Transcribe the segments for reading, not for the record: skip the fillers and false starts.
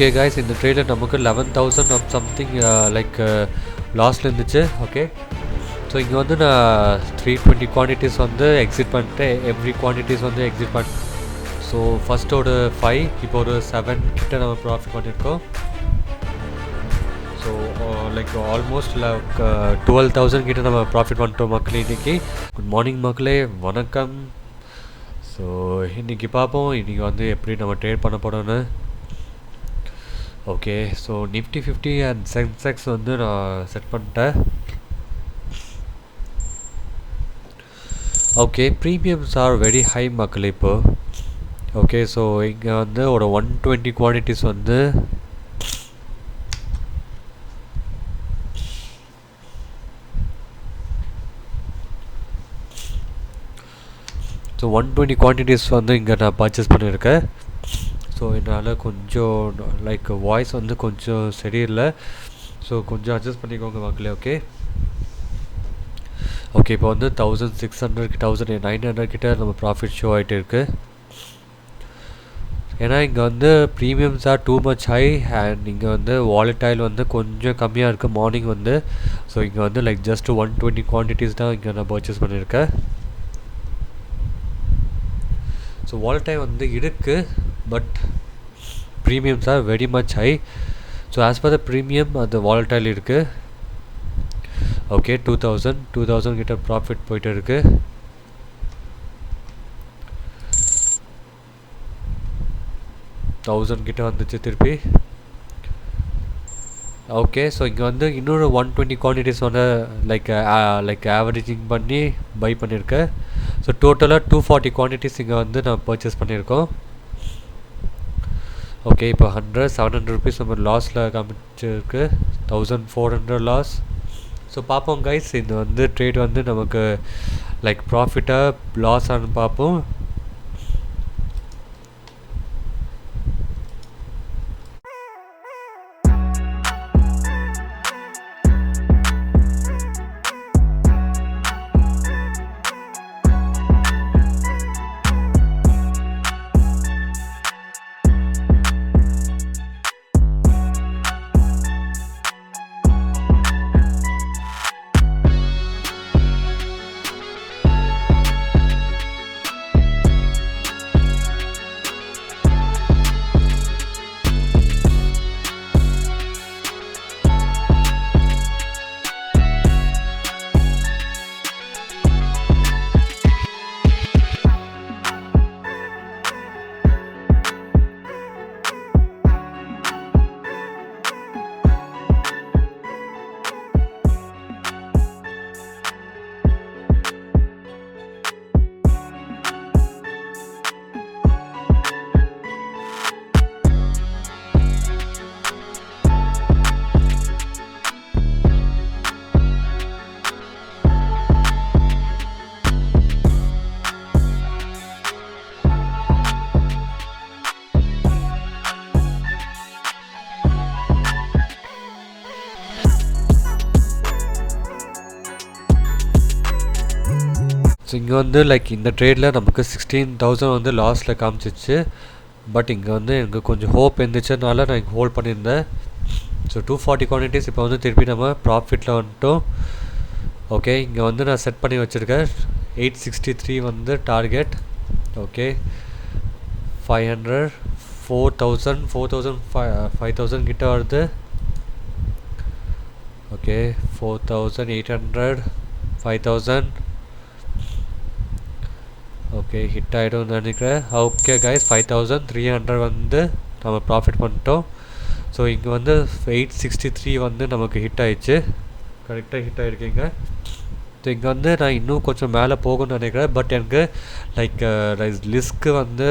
Okay guys, இந்த ட்ரேடில் நமக்கு 11,000 something like லாஸில் இருந்துச்சு. ஓகே, ஸோ இங்கே வந்து நான் 320 குவான்டிட்டிஸ் வந்து எக்ஸிட் பண்ணிட்டேன். எவ்ரி குவான்டிட்டிஸ் வந்து எக்ஸிட் பண்ண. ஸோ ஃபஸ்ட்டு ஒரு 5, இப்போ ஒரு 7 கிட்ட நம்ம ப்ராஃபிட் பண்ணியிருக்கோம். ஸோ லைக் ஆல்மோஸ்ட் 12,000 கிட்ட நம்ம ப்ராஃபிட் பண்ணிட்டோம் மக்களே இன்றைக்கி. குட் மார்னிங் மக்களே, வணக்கம். ஸோ இன்றைக்கி பார்ப்போம் இன்றைக்கி வந்து எப்படி நம்ம ட்ரேட் பண்ண போகிறோன்னு. Okay, so Nifty 50 and Sensex வந்து நான் செட் பண்ணிட்டேன். Okay, premiums are very high மக்கள் இப்போ. ஓகே, ஸோ இங்கே வந்து ஒரு 120 குவான்டிட்டிஸ் வந்து ஸோ 120 குவான்டிட்டிஸ் வந்து இங்கே நான் பர்ச்சேஸ் பண்ணியிருக்கேன். ஸோ என்னால் கொஞ்சம் லைக் வாய்ஸ் வந்து கொஞ்சம் சரியில்லை, ஸோ கொஞ்சம் அட்ஜஸ்ட் பண்ணிக்கோங்க மக்களே. ஓகே ஓகே, இப்போ வந்து 1600 1900 கிட்ட நம்ம ப்ராஃபிட் ஷோ ஆகிட்டு இருக்குது. ஏன்னா இங்கே வந்து premiums are too much high and இங்கே வந்து வாலடைல் வந்து கொஞ்சம் கம்மியாக இருக்குது மார்னிங் வந்து. ஸோ இங்கே வந்து லைக் ஜஸ்ட் 120 குவான்டிட்டிஸ் தான் இங்கே நான் பர்ச்சேஸ் பண்ணியிருக்கேன். ஸோ வாலடைல் வந்து இருக்குது, but premiums are very much high. So as per the premium அந்த வாலடைல் இருக்குது. ஓகே, 2000 கிட்ட ப்ராஃபிட் போயிட்டு இருக்கு. தௌசண்ட் கிட்ட வந்துச்சு திருப்பி. ஓகே, ஸோ இங்கே வந்து இன்னொரு 120 குவான்டிட்டிஸ் வந்து லைக் ஆவரேஜிங் பண்ணி பை பண்ணியிருக்கேன். ஸோ டோட்டலாக 240 குவான்டிட்டிஸ் இங்கே வந்து நான் பர்ச்சேஸ் பண்ணியிருக்கோம். ஓகே, இப்போ 700 ருபீஸ் நம்ம லாஸில் காமிச்சிருக்கு. 1400 லாஸ். ஸோ பார்ப்போம் கைஸ், இது வந்து ட்ரேட் வந்து நமக்கு லைக் ப்ராஃபிட்டாக லாஸ் ஆனு பார்ப்போம். ஸோ இங்கே வந்து லைக் இந்த ட்ரேடில் நமக்கு 16,000 வந்து லாஸில் காமிச்சிச்சு. பட் இங்கே வந்து எனக்கு கொஞ்சம் ஹோப் இருந்துச்சுனால நான் இங்கே ஹோல்ட் பண்ணியிருந்தேன். ஸோ 240 குவான்டிட்டிஸ் இப்போ வந்து திருப்பி நம்ம ப்ராஃபிட்டில் வந்துட்டோம். ஓகே, இங்கே வந்து நான் செட் பண்ணி வச்சுருக்கேன் 863 வந்து டார்கெட். ஓகே, 500 4000 5000 கிட்ட வருது. ஓகே, 4800 5000. ஓகே, ஹிட் ஆகிடும்னு நினைக்கிறேன். ஓகே கைஸ், 5300 வந்து நம்ம ப்ராஃபிட் பண்ணிட்டோம். ஸோ இங்கே வந்து 863 வந்து நமக்கு ஹிட் ஆகிடுச்சு. கரெக்டாக ஹிட் ஆகிருக்கீங்க. ஸோ இங்கே வந்து நான் இன்னும் கொஞ்சம் மேலே போகணும்னு நினைக்கிறேன். பட் எனக்கு லைக் ரிஸ்க்கு வந்து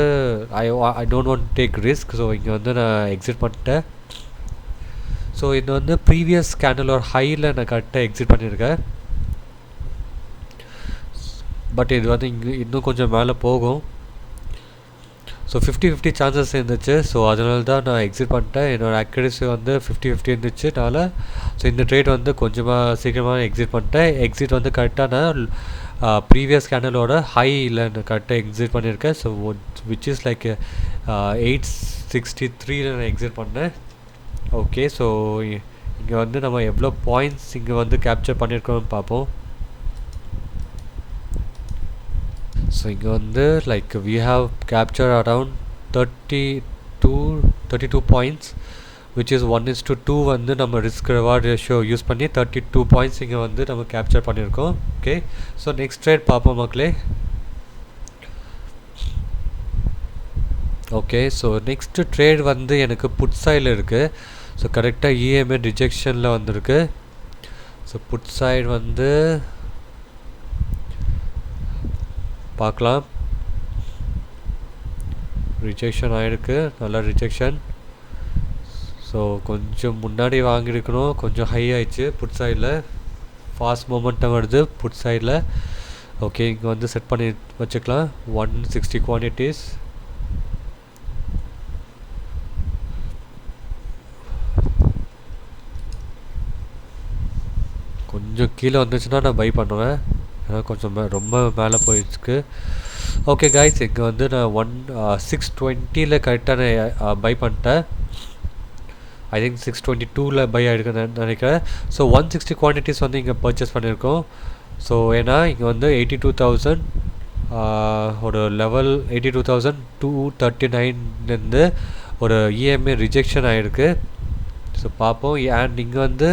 I don't want take risk. So இங்கே வந்து நான் எக்ஸிட் பண்ணிட்டேன். ஸோ இது வந்து ப்ரீவியஸ் கேண்டில் ஒரு ஹையில் நான் கரெக்டாக எக்ஸிட் பண்ணியிருக்கேன். பட் இது வந்து இங்கே இன்னும் கொஞ்சம் மேலே போகும். ஸோ 50-50 சான்சஸ் இருந்துச்சு. ஸோ அதனால தான் நான் எக்ஸிட் பண்ணிட்டேன். என்னோடய அக்யூரசி வந்து 50-50 இருந்துச்சுனால ஸோ இந்த ட்ரேட் வந்து கொஞ்சமாக சீக்கிரமாக எக்ஸிட் பண்ணிட்டேன். எக்ஸிட் வந்து கரெக்டாக நான் ப்ரீவியஸ் கேண்டலோட ஹையில் நான் கரெக்டாக எக்ஸிட் பண்ணியிருக்கேன். ஸோ விச் இஸ் லைக் 863 நான் எக்ஸிட் பண்ணேன். ஓகே, ஸோ இங்கே வந்து நம்ம எவ்வளோ பாயிண்ட்ஸ் இங்கே வந்து கேப்சர் பண்ணியிருக்கோம்னு பார்ப்போம். ஸோ இங்கே வந்து like we have capture around 32 points which is 1:2 வந்து நம்ம ரிஸ்க் ரிவார்ட் ரேஷியோ யூஸ் பண்ணி 32 பாயிண்ட்ஸ் இங்கே வந்து நம்ம கேப்சர் பண்ணியிருக்கோம். ஓகே, ஸோ நெக்ஸ்ட் ட்ரேட் பார்ப்போம் மக்களே. ஓகே, ஸோ நெக்ஸ்ட்டு ட்ரேட் வந்து எனக்கு புட் சைடில் இருக்குது. ஸோ கரெக்டாக இஎம்ஐ ரிஜெக்ஷனில் வந்திருக்கு. ஸோ புட் சைடு வந்து பார்க்கலாம். ரிஜெக்ஷன் ஆகிருக்கு, நல்லா ரிஜெக்ஷன். ஸோ கொஞ்சம் முன்னாடி வாங்கியிருக்கணும், கொஞ்சம் ஹை ஆயிடுச்சு புட் சைடில். ஃபாஸ்ட் மொமெண்டம் வருது புட் சைடில். ஓகே, இங்கே வந்து செட் பண்ணி வச்சுக்கலாம் 160 குவான்டிட்டிஸ். கொஞ்சம் கீழே வந்துச்சுன்னா நான் பை பண்ணுவேன், ஏன்னா கொஞ்சம் ரொம்ப மேலே போயிடுச்சு. ஓகே கைஸ், இங்கே வந்து நான் 620 கரெக்டாக நான் பை பண்ணிட்டேன். ஐ திங்க் 622 பை ஆகிருக்குன்னு நினைக்கிறேன். ஸோ 160 குவான்டிட்டிஸ் வந்து இங்கே பர்ச்சேஸ் பண்ணியிருக்கோம். ஸோ ஏன்னா இங்கே வந்து 82,000 ஒரு லெவல் 82,239லேருந்து ஒரு இஎம்ஐ ரிஜெக்ஷன் ஆகிருக்கு. ஸோ பார்ப்போம். அண்ட் இங்கே வந்து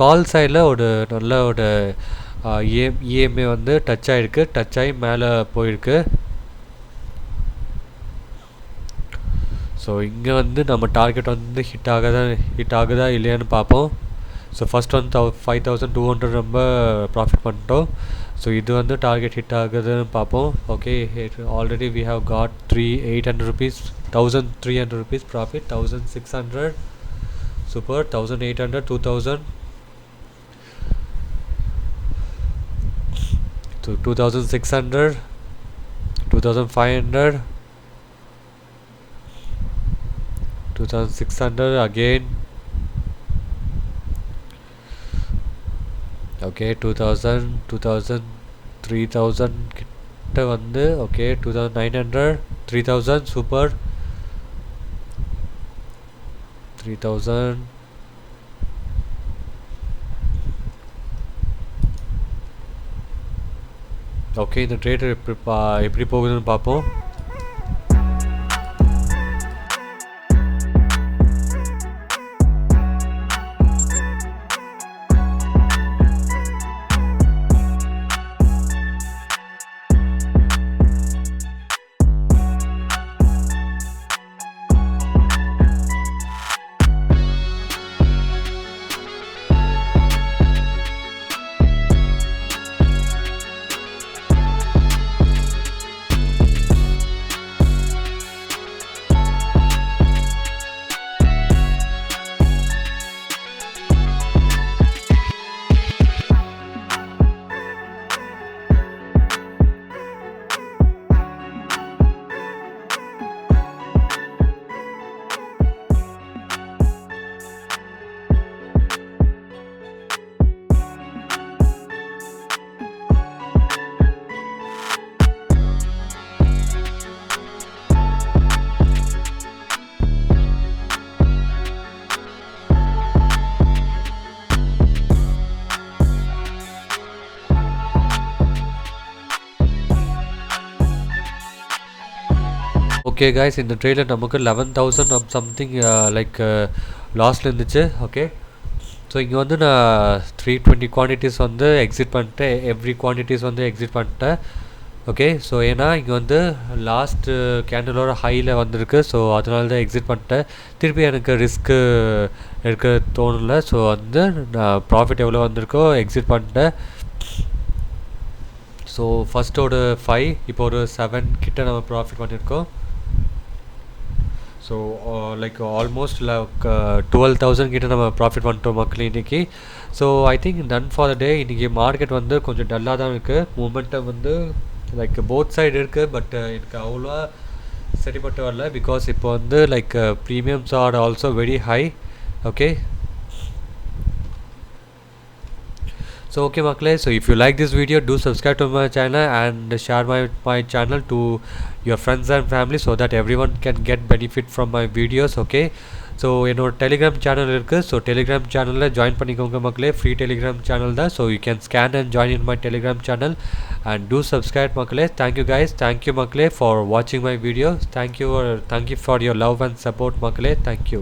கால் சைடில் ஒரு நல்ல ஒரு இஎம்ஐ வந்து டச் ஆகிருக்கு, டச் ஆகி மேலே போயிருக்கு. ஸோ இங்கே வந்து நம்ம டார்கெட் வந்து ஹிட் ஆகுதா இல்லையான்னு பார்ப்போம். ஸோ ஃபஸ்ட் வந்து 5,200 ரொம்ப ப்ராஃபிட் பண்ணிட்டோம். ஸோ இது வந்து டார்கெட் ஹிட் ஆகுதுன்னு பார்ப்போம். Okay, already we have got 800 rupees, 1,300 rupees profit, 1,600 super, 1,800, 2,000, 2,600, 2,500, 2,600 again. Okay, 2,000, 2,000, 3,000 கிட்ட வந்து ஓகே 2,900, 3,000 சூப்பர், 3,000. ஓகே, இந்த ட்ரேட் எப்படி போகுதுன்னு பார்ப்போம். ஓகே கைஸ், இந்த ட்ரேடில் நமக்கு 11,000 சம்திங் லைக் லாஸில் இருந்துச்சு. ஓகே, ஸோ இங்கே வந்து நான் 320 குவான்டிட்டிஸ் வந்து எக்ஸிட் பண்ணிட்டேன், எவ்ரி குவான்டிட்டிஸ் வந்து எக்ஸிட் பண்ணிட்டேன். ஓகே, ஸோ ஏன்னா இங்கே வந்து லாஸ்ட்டு கேண்டலோட ஹையில் வந்திருக்கு. ஸோ அதனால தான் எக்ஸிட் பண்ணிட்டேன். திருப்பி எனக்கு ரிஸ்க்கு எடுக்க தோணலை. ஸோ வந்து நான் ப்ராஃபிட் எவ்வளோ வந்திருக்கோ எக்ஸிட் பண்ணிட்டேன். ஸோ ஃபஸ்ட்டு ஒரு 5, இப்போ ஒரு 7 கிட்ட நம்ம ப்ராஃபிட் பண்ணியிருக்கோம். ஸோ லைக் ஆல்மோஸ்ட் 12,000 கிட்ட நம்ம ப்ராஃபிட் பண்ணிட்டோம் மக்கள் இன்றைக்கி. So I think done for the day. இன்றைக்கி மார்க்கெட் வந்து கொஞ்சம் டல்லாக தான் இருக்குது. மூமெண்டம் வந்து லைக் போத் சைடு இருக்குது, பட் எனக்கு அவ்வளோவா சரிப்பட்டு வரல. பிகாஸ் இப்போ வந்து like premiums are also very high. Okay, So okay மக்களே, so if you like this video, do subscribe to my channel and share my channel to your friends and family so that everyone can get benefit from my videos. Okay, so என்னோட Telegram channel இருக்குது. So Telegram சேனலில் join பண்ணிக்கோங்க மக்களே, free Telegram channel தான். So you can scan and join in my Telegram channel and two subscribe மக்களே. Thank you guys, thank you மக்களே for வாட்சிங் my video. Thank you for your love and support மக்களே. Thank you.